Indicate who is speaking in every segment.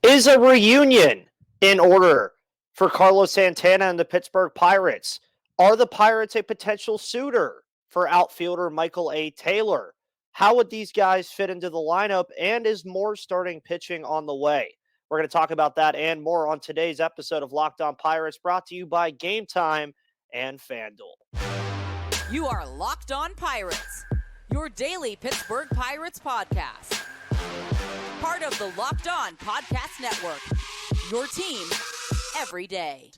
Speaker 1: Is a reunion in order for Carlos Santana and the Pittsburgh Pirates? Are the Pirates a potential suitor for outfielder Michael A. Taylor? How would these guys fit into the lineup? And is more starting pitching on the way? We're going to talk about that and more on today's episode of Locked On Pirates, brought to you by Game Time and FanDuel.
Speaker 2: You are Locked On Pirates, your daily Pittsburgh Pirates podcast. Part of the Locked On Podcast Network, your team every day.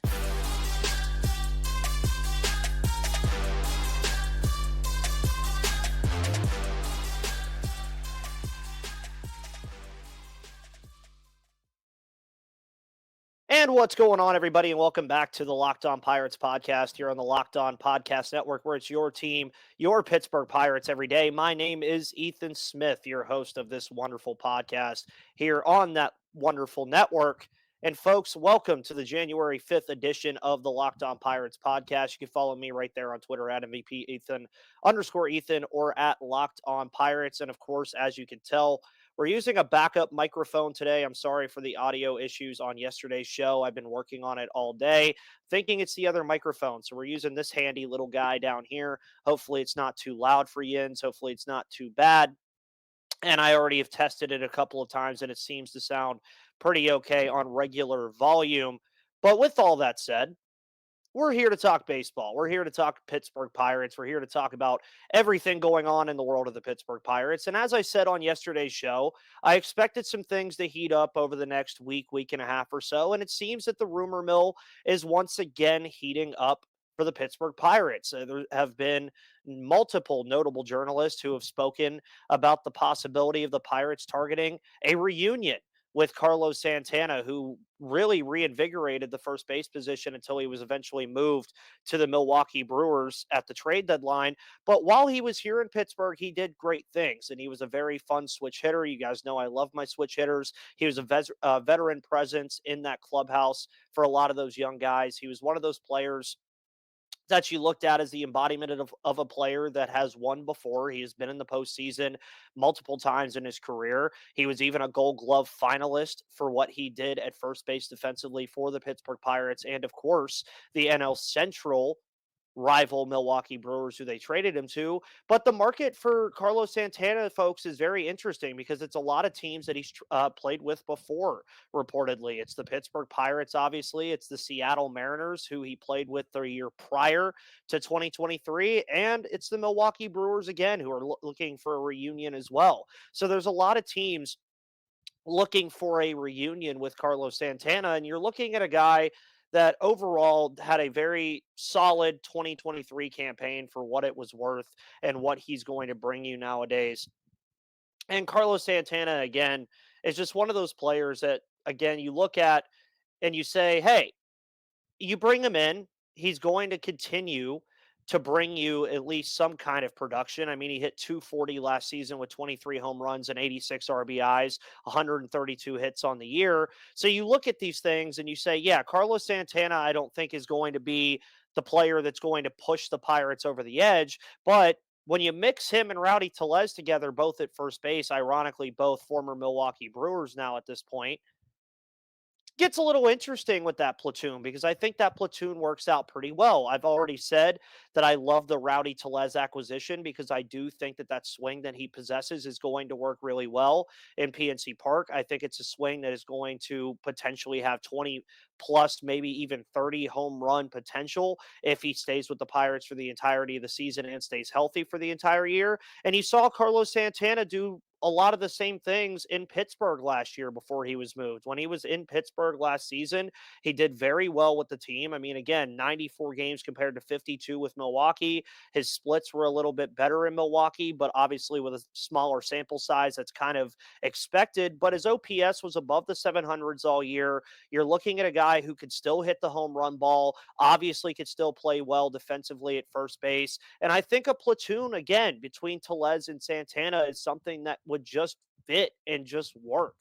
Speaker 1: And what's going on, everybody, and welcome back to the Locked On Pirates podcast here on the Locked On Podcast Network, where it's your team, your Pittsburgh Pirates every day. My name is Ethan Smith, your host of this wonderful podcast here on that wonderful network. And folks, welcome to the January 5th edition of the Locked On Pirates podcast. You can follow me right there on Twitter at MVP Ethan or at Locked On Pirates. And of course, as you can tell, we're using a backup microphone today. I'm sorry for the audio issues on yesterday's show. I've been working on it all day, thinking it's the other microphone. So we're using this handy little guy down here. Hopefully it's not too loud for Yins. Hopefully it's not too bad. And I already have tested it a couple of times, and it seems to sound pretty okay on regular volume. But with all that said, we're here to talk baseball. We're here to talk Pittsburgh Pirates. We're here to talk about everything going on in the world of the Pittsburgh Pirates. And as I said on yesterday's show, I expected some things to heat up over the next week and a half or so. And it seems that the rumor mill is once again heating up for the Pittsburgh Pirates. There have been multiple notable journalists who have spoken about the possibility of the Pirates targeting a reunion with Carlos Santana, who really reinvigorated the first base position until he was eventually moved to the Milwaukee Brewers at the trade deadline. But while he was here in Pittsburgh, he did great things, and he was a very fun switch hitter. You guys know I love my switch hitters. He was a veteran presence in that clubhouse for a lot of those young guys. He was one of those players that you looked at as the embodiment of a player that has won before. He has been in the postseason multiple times in his career. He was even a Gold Glove finalist for what he did at first base defensively for the Pittsburgh Pirates. And of course, the NL Central rival Milwaukee Brewers, who they traded him to. But the market for Carlos Santana, folks, is very interesting because it's a lot of teams that he's played with before, reportedly. It's the Pittsburgh Pirates, obviously. It's the Seattle Mariners, who he played with the year prior to 2023. And it's the Milwaukee Brewers, again, who are looking for a reunion as well. So there's a lot of teams looking for a reunion with Carlos Santana. And you're looking at a guy that overall had a very solid 2023 campaign for what it was worth and what he's going to bring you nowadays. And Carlos Santana, again, is just one of those players that, again, you look at and you say, hey, you bring him in, he's going to continue to bring you at least some kind of production. I mean, he hit 240 last season with 23 home runs and 86 RBIs, 132 hits on the year. So you look at these things and you say, yeah, Carlos Santana, I don't think is going to be the player that's going to push the Pirates over the edge. But when you mix him and Rowdy Tellez together, both at first base, ironically, both former Milwaukee Brewers now at this point, gets a little interesting with that platoon because I think that platoon works out pretty well. I've already said that I love the Rowdy Tellez acquisition because I do think that that swing that he possesses is going to work really well in PNC Park. I think it's a swing that is going to potentially have 20 plus, maybe even 30 home run potential if he stays with the Pirates for the entirety of the season and stays healthy for the entire year. And you saw Carlos Santana do a lot of the same things in Pittsburgh last year before he was moved. When he was in Pittsburgh last season, he did very well with the team. I mean, again, 94 games compared to 52 with Milwaukee. His splits were a little bit better in Milwaukee, but obviously with a smaller sample size, that's kind of expected. But his OPS was above the 700s all year. You're looking at a guy who could still hit the home run ball, obviously could still play well defensively at first base. And I think a platoon, again, between Tellez and Santana is something that would just fit and just work.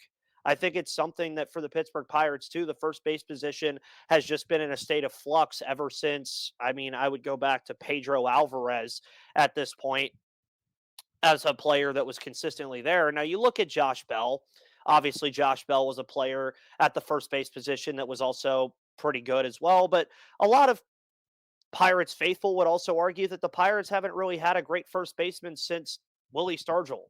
Speaker 1: I think it's something that for the Pittsburgh Pirates, too, the first base position has just been in a state of flux ever since, I mean, I would go back to Pedro Alvarez at this point as a player that was consistently there. Now, you look at Josh Bell. Obviously, Josh Bell was a player at the first base position that was also pretty good as well. But a lot of Pirates faithful would also argue that the Pirates haven't really had a great first baseman since Willie Stargell.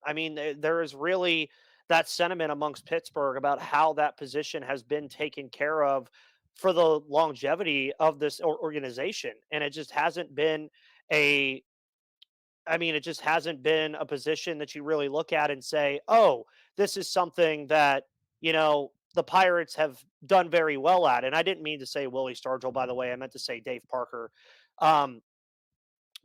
Speaker 1: I mean, there is really that sentiment amongst Pittsburgh about how that position has been taken care of for the longevity of this organization. And it just hasn't been a it just hasn't been a position that you really look at and say, oh, this is something that, the Pirates have done very well at. And I didn't mean to say Willie Stargell, by the way. I meant to say Dave Parker. Um,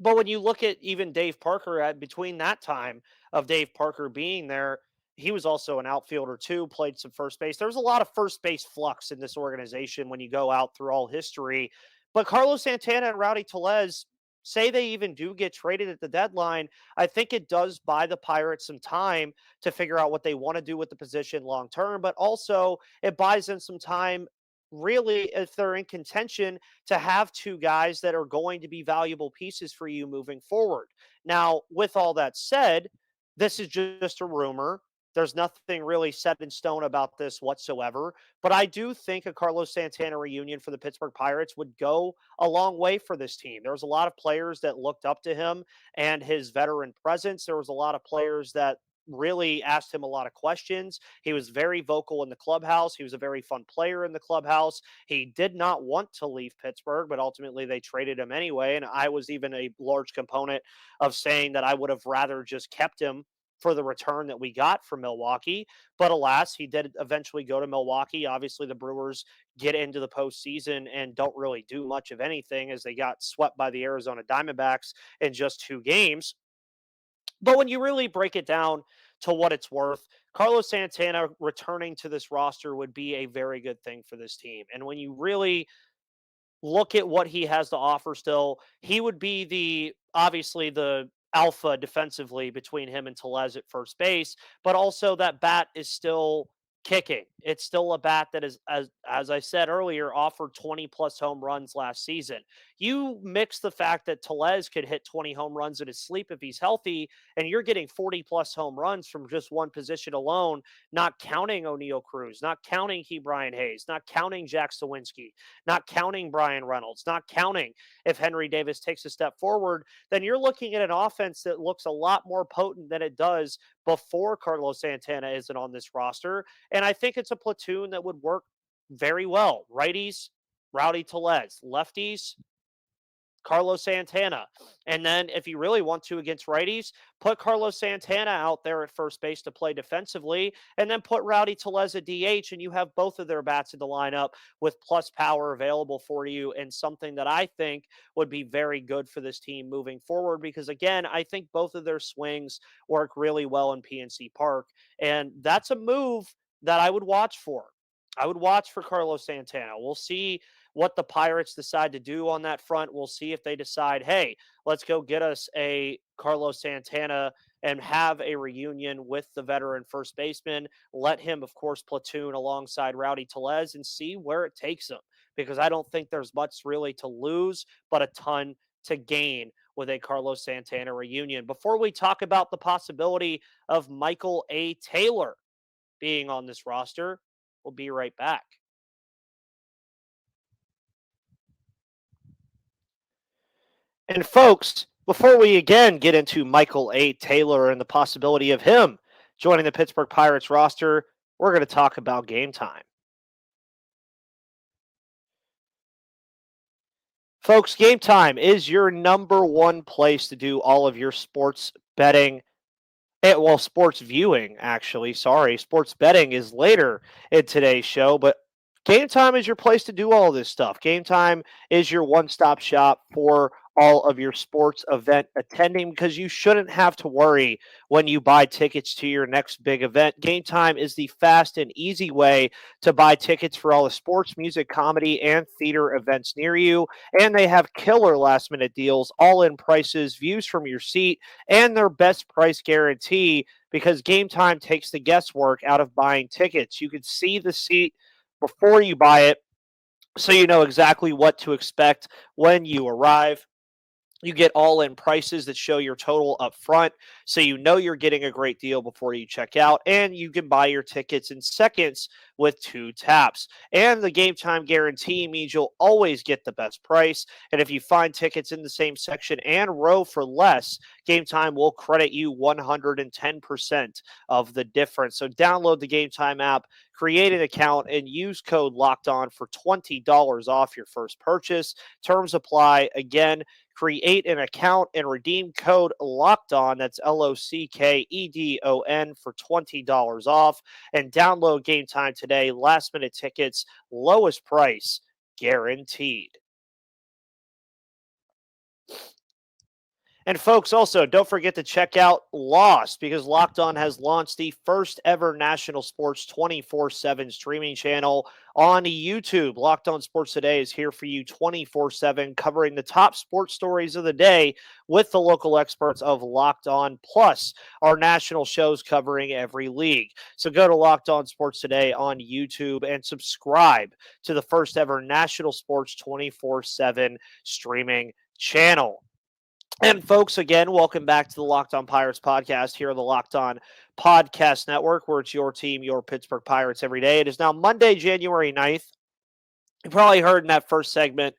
Speaker 1: but when you look at even Dave Parker at between that time of Dave Parker being there, he was also an outfielder too, played some first base. There's a lot of first base flux in this organization when you go out through all history. But Carlos Santana and Rowdy Tellez, say they even do get traded at the deadline, I think it does buy the Pirates some time to figure out what they want to do with the position long term, but also it buys them some time really if they're in contention to have two guys that are going to be valuable pieces for you moving forward. Now, with all that said, this is just a rumor. There's nothing really set in stone about this whatsoever. But I do think a Carlos Santana reunion for the Pittsburgh Pirates would go a long way for this team. There was a lot of players that looked up to him and his veteran presence. There was a lot of players that really asked him a lot of questions. He was very vocal in the clubhouse. He was a very fun player in the clubhouse. He did not want to leave Pittsburgh, but ultimately they traded him anyway. And I was even a large component of saying that I would have rather just kept him for the return that we got from Milwaukee. But alas, he did eventually go to Milwaukee. Obviously, the Brewers get into the postseason and don't really do much of anything as they got swept by the Arizona Diamondbacks in just 2 games. But when you really break it down to what it's worth, Carlos Santana returning to this roster would be a very good thing for this team. And when you really look at what he has to offer still, he would be obviously the alpha defensively between him and Tellez at first base, but also that bat is still kicking. It's still a bat that is, as I said earlier, offered 20 plus home runs last season. You mix the fact that Tellez could hit 20 home runs in his sleep if he's healthy, and you're getting 40 plus home runs from just one position alone, not counting O'Neal Cruz, not counting Brian Hayes, not counting Jack Sawinski, not counting Brian Reynolds, not counting if Henry Davis takes a step forward, then you're looking at an offense that looks a lot more potent than it does before Carlos Santana isn't on this roster. And I think it's a platoon that would work very well. Righties, Rowdy Tellez. Lefties, Carlos Santana. And then if you really want to against righties, put Carlos Santana out there at first base to play defensively, and then put Rowdy Tellez at DH, and you have both of their bats in the lineup with plus power available for you, and something that I think would be very good for this team moving forward, because again, I think both of their swings work really well in PNC Park, and that's a move that I would watch for. I would watch for Carlos Santana. We'll see what the Pirates decide to do on that front. We'll see if they decide, hey, let's go get us a Carlos Santana and have a reunion with the veteran first baseman. Let him, of course, platoon alongside Rowdy Tellez and see where it takes him, because I don't think there's much really to lose, but a ton to gain with a Carlos Santana reunion. Before we talk about the possibility of Michael A. Taylor being on this roster, we'll be right back. And folks, before we again get into Michael A. Taylor and the possibility of him joining the Pittsburgh Pirates roster, we're going to talk about Game Time. Folks, Game Time is your number one place to do all of your sports betting. Well, sports viewing, actually. Sorry. Sports betting is later in today's show, but Game Time is your place to do all this stuff. Game Time is your one-stop shop for all of your sports event attending, because you shouldn't have to worry when you buy tickets to your next big event. Game Time is the fast and easy way to buy tickets for all the sports, music, comedy, and theater events near you. And they have killer last-minute deals, all-in prices, views from your seat, and their best price guarantee, because Game Time takes the guesswork out of buying tickets. You can see the seat before you buy it, so you know exactly what to expect when you arrive. You get all-in prices that show your total up front, so you know you're getting a great deal before you check out, and you can buy your tickets in seconds with 2 taps. And the game time guarantee means you'll always get the best price, and if you find tickets in the same section and row for less, Game Time will credit you 110% of the difference. So download the Game Time app, create an account, and use code Locked On for $20 off your first purchase. Terms apply. Again, create an account and redeem code Locked On. That's LOCKEDON for $20 off. And download Game Time today. Last minute tickets, lowest price guaranteed. And folks, also don't forget to check out Lost, because Locked On has launched the first ever national sports 24/7 streaming channel on YouTube. Locked On Sports Today is here for you 24/7, covering the top sports stories of the day with the local experts of Locked On, plus our national shows covering every league. So go to Locked On Sports Today on YouTube and subscribe to the first ever national sports 24/7 streaming channel. And folks, again, welcome back to the Locked On Pirates podcast here on the Locked On Podcast Network, where it's your team, your Pittsburgh Pirates every day. It is now Monday, January 9th. You probably heard in that first segment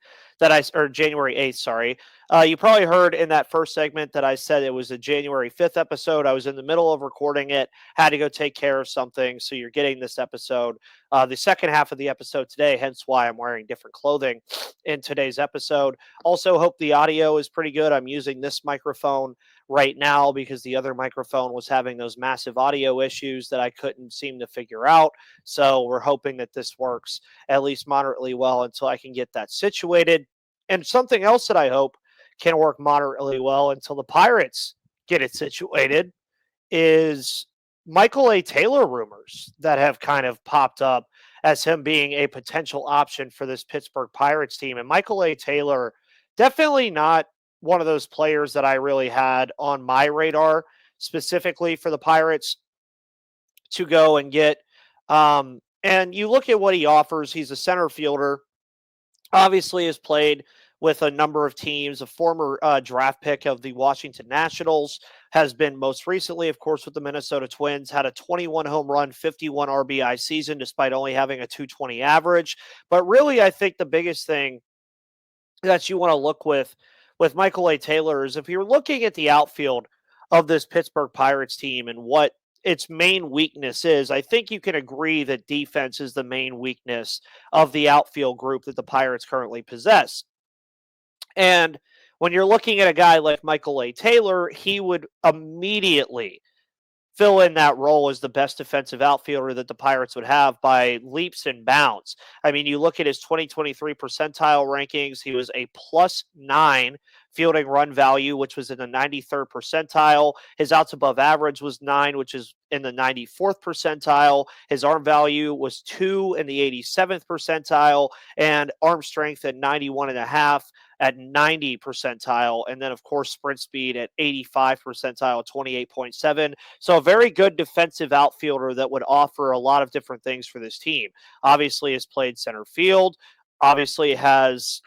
Speaker 1: or January 8th, sorry. You probably heard in that first segment that I said it was a January 5th episode. I was in the middle of recording it, had to go take care of something. So you're getting this episode, the second half of the episode today, hence why I'm wearing different clothing in today's episode. Also, hope the audio is pretty good. I'm using this microphone right now because the other microphone was having those massive audio issues that I couldn't seem to figure out. So we're hoping that this works at least moderately well until I can get that situated. And something else that I hope can work moderately well until the Pirates get it situated is Michael A. Taylor rumors that have kind of popped up as him being a potential option for this Pittsburgh Pirates team. And Michael A. Taylor, definitely not one of those players that I really had on my radar specifically for the Pirates to go and get. And you look at what he offers. He's a center fielder, obviously has played with a number of teams, a former draft pick of the Washington Nationals, has been most recently, of course, with the Minnesota Twins, had a 21 home run, 51 RBI season, despite only having a 220 average. But really, I think the biggest thing that you want to look with Michael A. Taylor is if you're looking at the outfield of this Pittsburgh Pirates team and what its main weakness is, I think you can agree that defense is the main weakness of the outfield group that the Pirates currently possess. And when you're looking at a guy like Michael A. Taylor, he would immediately fill in that role as the best defensive outfielder that the Pirates would have by leaps and bounds. I mean, you look at his 2023 percentile rankings, he was a +9 fielding run value, which was in the 93rd percentile. His outs above average was 9, which is in the 94th percentile. His arm value was 2 in the 87th percentile, and arm strength at 91.5 at 90 percentile. And then, of course, sprint speed at 85 percentile, 28.7. So a very good defensive outfielder that would offer a lot of different things for this team. Obviously has played center field, obviously has,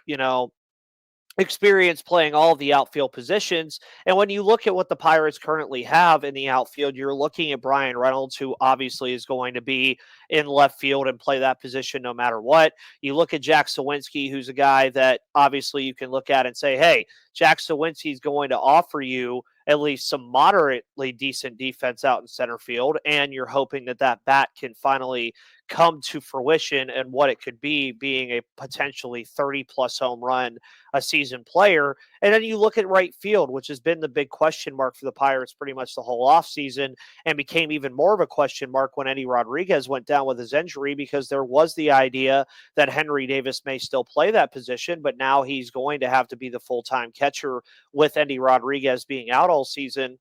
Speaker 1: experience playing all of the outfield positions. And when you look at what the Pirates currently have in the outfield, you're looking at Brian Reynolds, who obviously is going to be in left field and play that position no matter what. You look at Jack Sawinski, who's a guy that obviously you can look at and say, hey, Jack Sawinski is going to offer you at least some moderately decent defense out in center field, and you're hoping that that bat can finally come to fruition and what it could be, being a potentially 30-plus home run a season player. And then you look at right field, which has been the big question mark for the Pirates pretty much the whole offseason, and became even more of a question mark when Eddie Rodriguez went down with his injury, because there was the idea that Henry Davis may still play that position, but now he's going to have to be the full-time catcher with Eddie Rodriguez being out all season.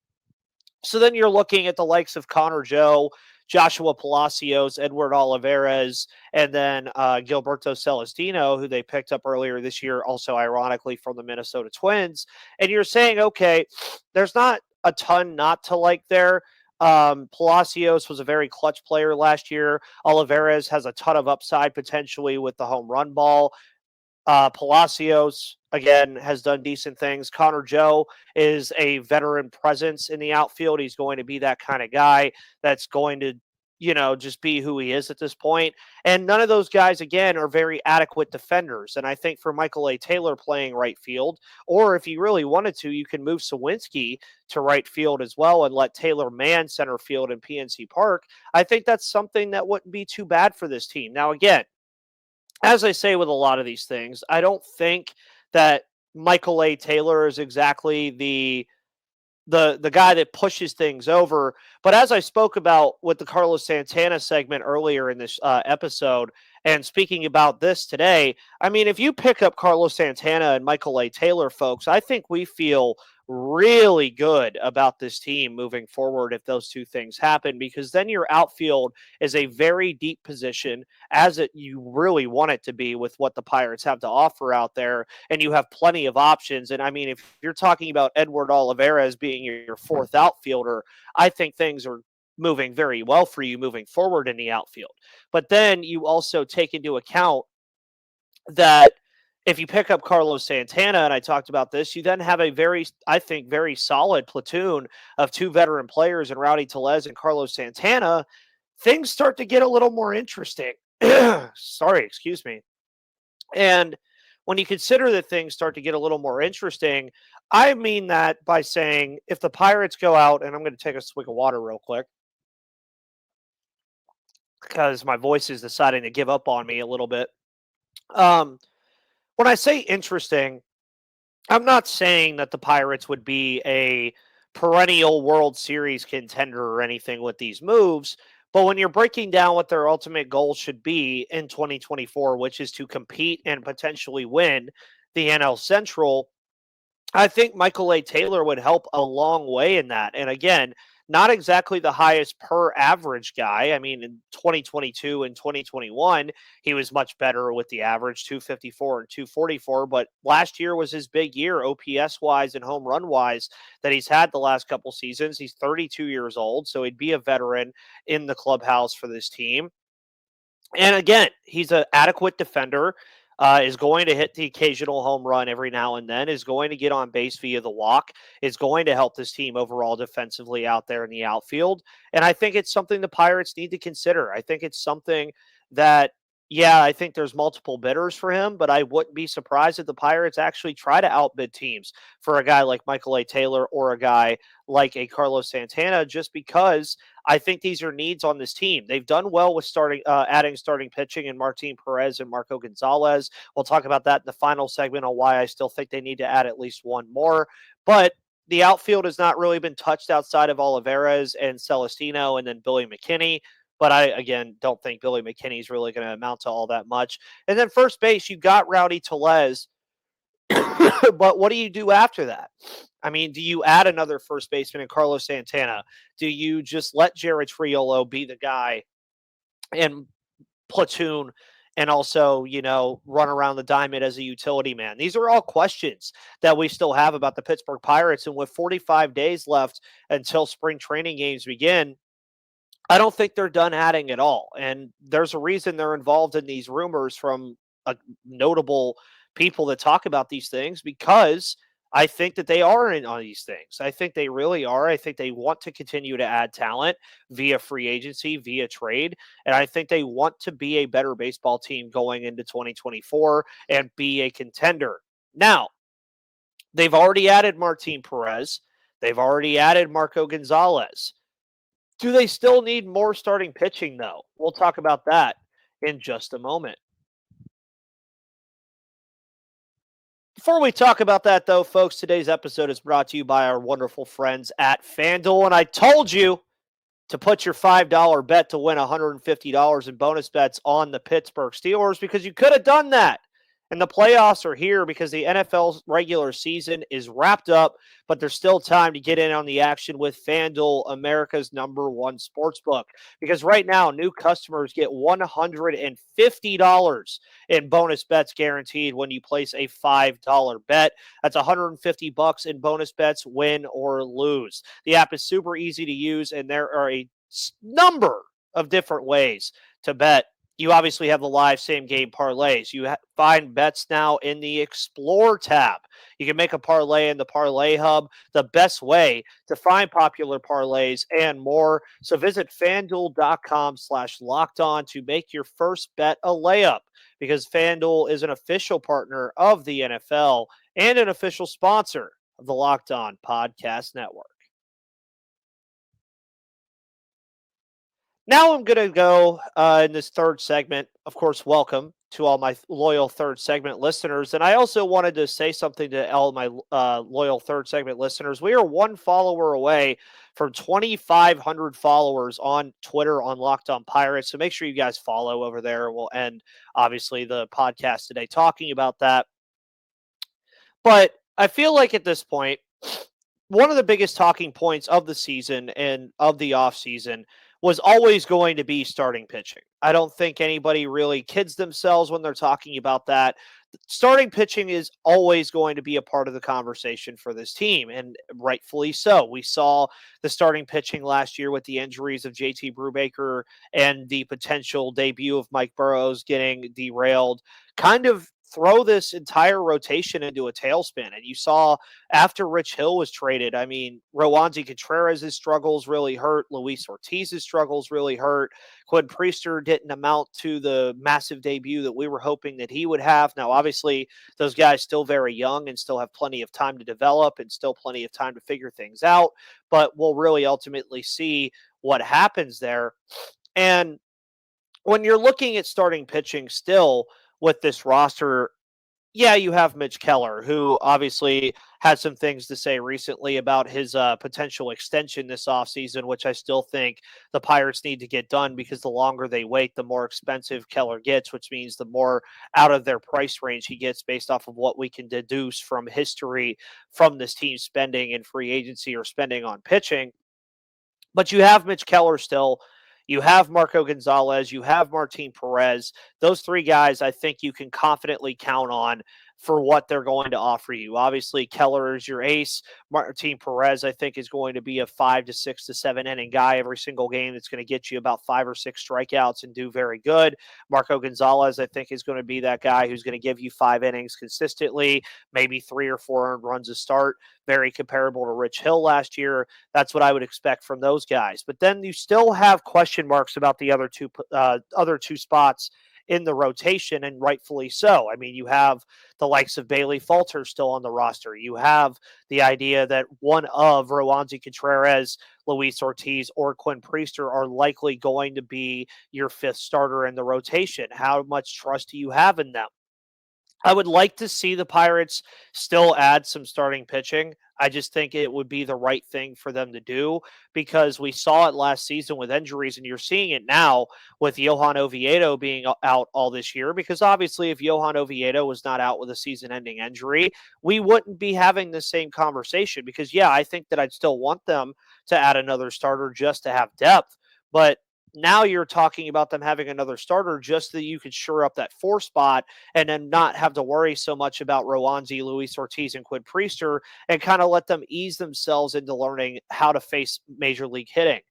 Speaker 1: So then you're looking at the likes of Connor Joe, Joshua Palacios, Edward Olivares, and then Gilberto Celestino, who they picked up earlier this year, also ironically from the Minnesota Twins. And you're saying, okay, there's not a ton not to like there. Palacios was a very clutch player last year. Olivares has a ton of upside potentially with the home run ball. Palacios, again, has done decent things. Connor Joe is a veteran presence in the outfield. He's going to be that kind of guy that's going to, just be who he is at this point. And none of those guys, again, are very adequate defenders. And I think for Michael A. Taylor playing right field, or if you really wanted to, you can move Sawinski to right field as well and let Taylor man center field in PNC Park. I think that's something that wouldn't be too bad for this team. Now, again, as I say with a lot of these things, I don't think that Michael A. Taylor is exactly the guy that pushes things over. But as I spoke about with the Carlos Santana segment earlier in this episode, and speaking about this today, I mean, if you pick up Carlos Santana and Michael A. Taylor, folks, I think we feel really good about this team moving forward if those two things happen, because then your outfield is a very deep position, as you really want it to be with what the Pirates have to offer out there, and you have plenty of options. And I mean, if you're talking about Edward Oliveira as being your fourth outfielder, I think things are moving very well for you moving forward in the outfield. But then you also take into account that if you pick up Carlos Santana, and I talked about this, you then have a I think, very solid platoon of two veteran players in Rowdy Tellez and Carlos Santana. Things start to get a little more interesting. Sorry, excuse me. And when you consider that things start to get a little more interesting, I mean that by saying if the Pirates go out, and I'm going to take a swig of water real quick because my voice is deciding to give up on me a little bit. When I say interesting, I'm not saying that the Pirates would be a perennial World Series contender or anything with these moves. But when you're breaking down what their ultimate goal should be in 2024, which is to compete and potentially win the NL Central, I think Michael A. Taylor would help a long way in that. And again, not exactly the highest per average guy. I mean, in 2022 and 2021, he was much better with the average 254 and 244. But last year was his big year, OPS wise and home run wise, that he's had the last couple seasons. He's 32 years old, so he'd be a veteran in the clubhouse for this team. And again, he's an adequate defender. Is going to hit the occasional home run every now and then, is going to get on base via the walk, is going to help this team overall defensively out there in the outfield. And I think it's something the Pirates need to consider. I think it's something that, yeah, I think there's multiple bidders for him, but I wouldn't be surprised if the Pirates actually try to outbid teams for a guy like Michael A. Taylor or a guy like a Carlos Santana, just because I think these are needs on this team. They've done well with adding starting pitching in Martin Perez and Marco Gonzalez. We'll talk about that in the final segment on why I still think they need to add at least one more. But the outfield has not really been touched outside of Olivares and Celestino and then Billy McKinney. But I, again, don't think Billy McKinney is really going to amount to all that much. And then first base, you've got Rowdy Tellez. But what do you do after that? I mean, do you add another first baseman in Carlos Santana? Do you just let Jared Triolo be the guy and platoon and also, run around the diamond as a utility man? These are all questions that we still have about the Pittsburgh Pirates. And with 45 days left until spring training games begin, I don't think they're done adding at all. And there's a reason they're involved in these rumors from notable people that talk about these things, because I think that they are in on these things. I think they really are. I think they want to continue to add talent via free agency, via trade. And I think they want to be a better baseball team going into 2024 and be a contender. Now, they've already added Martin Perez. They've already added Marco Gonzalez. Do they still need more starting pitching, though? We'll talk about that in just a moment. Before we talk about that, though, folks, today's episode is brought to you by our wonderful friends at FanDuel. And I told you to put your $5 bet to win $150 in bonus bets on the Pittsburgh Steelers, because you could have done that. And the playoffs are here because the NFL's regular season is wrapped up, but there's still time to get in on the action with FanDuel, America's number one sportsbook. Because right now, new customers get $150 in bonus bets guaranteed when you place a $5 bet. That's $150 in bonus bets, win or lose. The app is super easy to use, and there are a number of different ways to bet You obviously have the live same game parlays. You find bets now in the Explore tab. You can make a parlay in the Parlay Hub, the best way to find popular parlays and more. So visit fanduel.com/locked on to make your first bet a layup, because FanDuel is an official partner of the NFL and an official sponsor of the Locked On Podcast Network. Now I'm going to go in this third segment. Of course, welcome to all my loyal third segment listeners. And I also wanted to say something to all my loyal third segment listeners. We are one follower away from 2,500 followers on Twitter on Locked On Pirates. So make sure you guys follow over there. We'll end, obviously, the podcast today talking about that. But I feel like at this point, one of the biggest talking points of the season and of the offseason was always going to be starting pitching. I don't think anybody really kids themselves when they're talking about that. Starting pitching is always going to be a part of the conversation for this team, and rightfully so. We saw the starting pitching last year with the injuries of JT Brubaker and the potential debut of Mike Burrows getting derailed, kind of throw this entire rotation into a tailspin. And you saw after Rich Hill was traded, I mean, Roansy Contreras' struggles really hurt. Luis Ortiz's struggles really hurt. Quinn Priester didn't amount to the massive debut that we were hoping that he would have. Now, obviously, those guys still very young and still have plenty of time to develop and still plenty of time to figure things out. But we'll really ultimately see what happens there. And when you're looking at starting pitching still with this roster, yeah, you have Mitch Keller, who obviously had some things to say recently about his potential extension this offseason, which I still think the Pirates need to get done, because the longer they wait, the more expensive Keller gets, which means the more out of their price range he gets based off of what we can deduce from history from this team spending in free agency or spending on pitching. But you have Mitch Keller still. You have Marco Gonzalez. You have Martin Perez. Those three guys, I think you can confidently count on for what they're going to offer you. Obviously, Keller is your ace. Martin Perez, I think, is going to be a 5 to 6 to 7 inning guy every single game that's going to get you about 5 or 6 strikeouts and do very good. Marco Gonzalez, I think, is going to be that guy who's going to give you 5 innings consistently, maybe 3 or 4 earned runs a start. Very comparable to Rich Hill last year. That's what I would expect from those guys. But then you still have question marks about the other two spots in the rotation, and rightfully so. I mean, you have the likes of Bailey Falter still on the roster. You have the idea that one of Roansy Contreras, Luis Ortiz, or Quinn Priester are likely going to be your fifth starter in the rotation. How much trust do you have in them? I would like to see the Pirates still add some starting pitching. I just think it would be the right thing for them to do, because we saw it last season with injuries, and you're seeing it now with Johan Oviedo being out all this year, because obviously if Johan Oviedo was not out with a season-ending injury, we wouldn't be having the same conversation, because, yeah, I think that I'd still want them to add another starter just to have depth, but now you're talking about them having another starter just so that you could shore up that 4 spot and then not have to worry so much about Roansy, Luis Ortiz, and Quinn Priester, and kind of let them ease themselves into learning how to face major league hitting.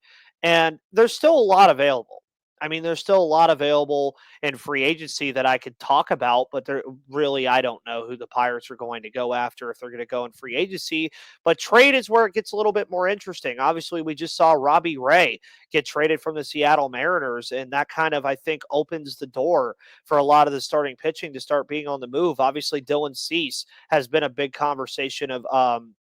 Speaker 1: And there's still a lot available. I mean, there's still a lot available in free agency that I could talk about, but really, I don't know who the Pirates are going to go after if they're going to go in free agency. But trade is where it gets a little bit more interesting. Obviously, we just saw Robbie Ray get traded from the Seattle Mariners, and that kind of, I think, opens the door for a lot of the starting pitching to start being on the move. Obviously, Dylan Cease has been a big conversation of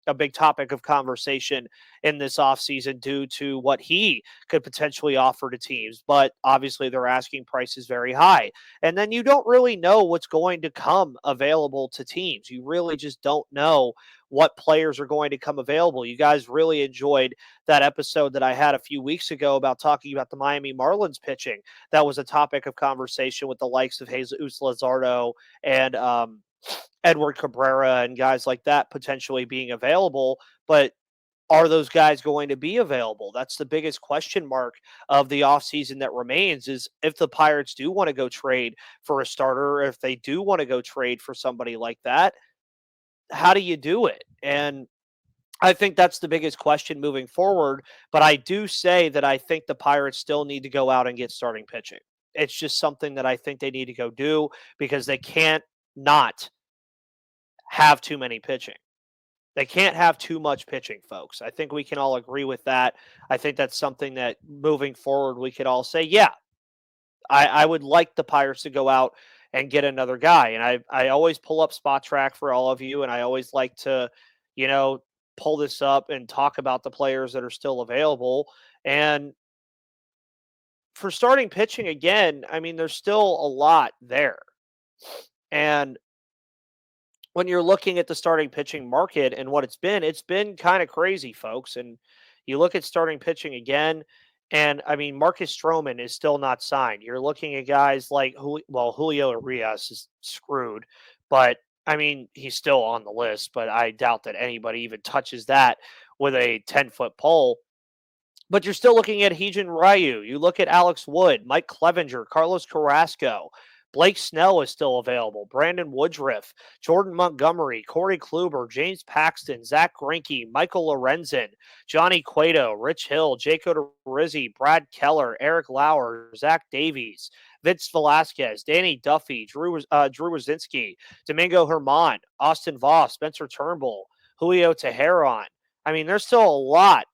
Speaker 1: a big topic of conversation in this offseason due to what he could potentially offer to teams. But obviously their asking price is very high. And then you don't really know what's going to come available to teams. You really just don't know what players are going to come available. You guys really enjoyed that episode that I had a few weeks ago about talking about the Miami Marlins pitching. That was a topic of conversation with the likes of Jesus Luzardo and Edward Cabrera and guys like that potentially being available, but are those guys going to be available? That's the biggest question mark of the offseason that remains, is if the Pirates do want to go trade for a starter, or if they do want to go trade for somebody like that, how do you do it? And I think that's the biggest question moving forward, but I do say that I think the Pirates still need to go out and get starting pitching. It's just something that I think they need to go do because they can't not have too many pitching. They can't have too much pitching, folks. I think we can all agree with that. I think that's something that moving forward we could all say, yeah, I would like the Pirates to go out and get another guy. And I always pull up Spot Track for all of you, and I always like to, pull this up and talk about the players that are still available. And for starting pitching again, I mean, there's still a lot there. And when you're looking at the starting pitching market and what it's been kind of crazy, folks. And you look at starting pitching again, and I mean, Marcus Stroman is still not signed. You're looking at guys like Julio Urias is screwed, but I mean, he's still on the list, but I doubt that anybody even touches that with a 10-foot pole. But you're still looking at Heejin Ryu. You look at Alex Wood, Mike Clevenger, Carlos Carrasco. Blake Snell is still available. Brandon Woodruff, Jordan Montgomery, Corey Kluber, James Paxton, Zach Greinke, Michael Lorenzen, Johnny Cueto, Rich Hill, Jake Odorizzi, Brad Keller, Eric Lauer, Zach Davies, Vince Velasquez, Danny Duffy, Drew Wazinski, Domingo Herman, Austin Voss, Spencer Turnbull, Julio Teheran. I mean, there's still a lot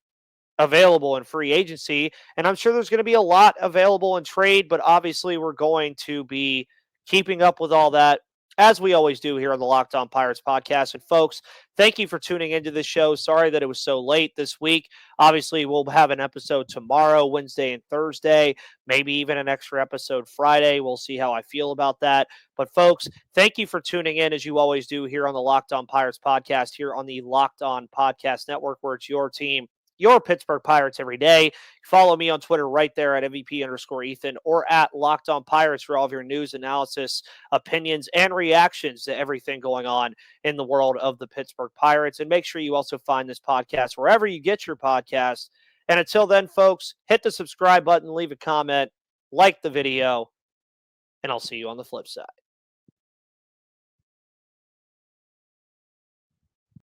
Speaker 1: available in free agency, and I'm sure there's going to be a lot available in trade, but obviously we're going to be keeping up with all that as we always do here on the Locked On Pirates podcast. And folks, thank you for tuning into this show. Sorry that it was so late this week. Obviously, we'll have an episode tomorrow, Wednesday and Thursday, maybe even an extra episode Friday. We'll see how I feel about that. But folks, thank you for tuning in as you always do here on the Locked On Pirates podcast, here on the Locked On Podcast Network, where it's your team, your Pittsburgh Pirates every day. Follow me on Twitter right there at MVP_Ethan or at Locked On Pirates for all of your news, analysis, opinions, and reactions to everything going on in the world of the Pittsburgh Pirates. And make sure you also find this podcast wherever you get your podcasts. And until then, folks, hit the subscribe button, leave a comment, like the video, and I'll see you on the flip side.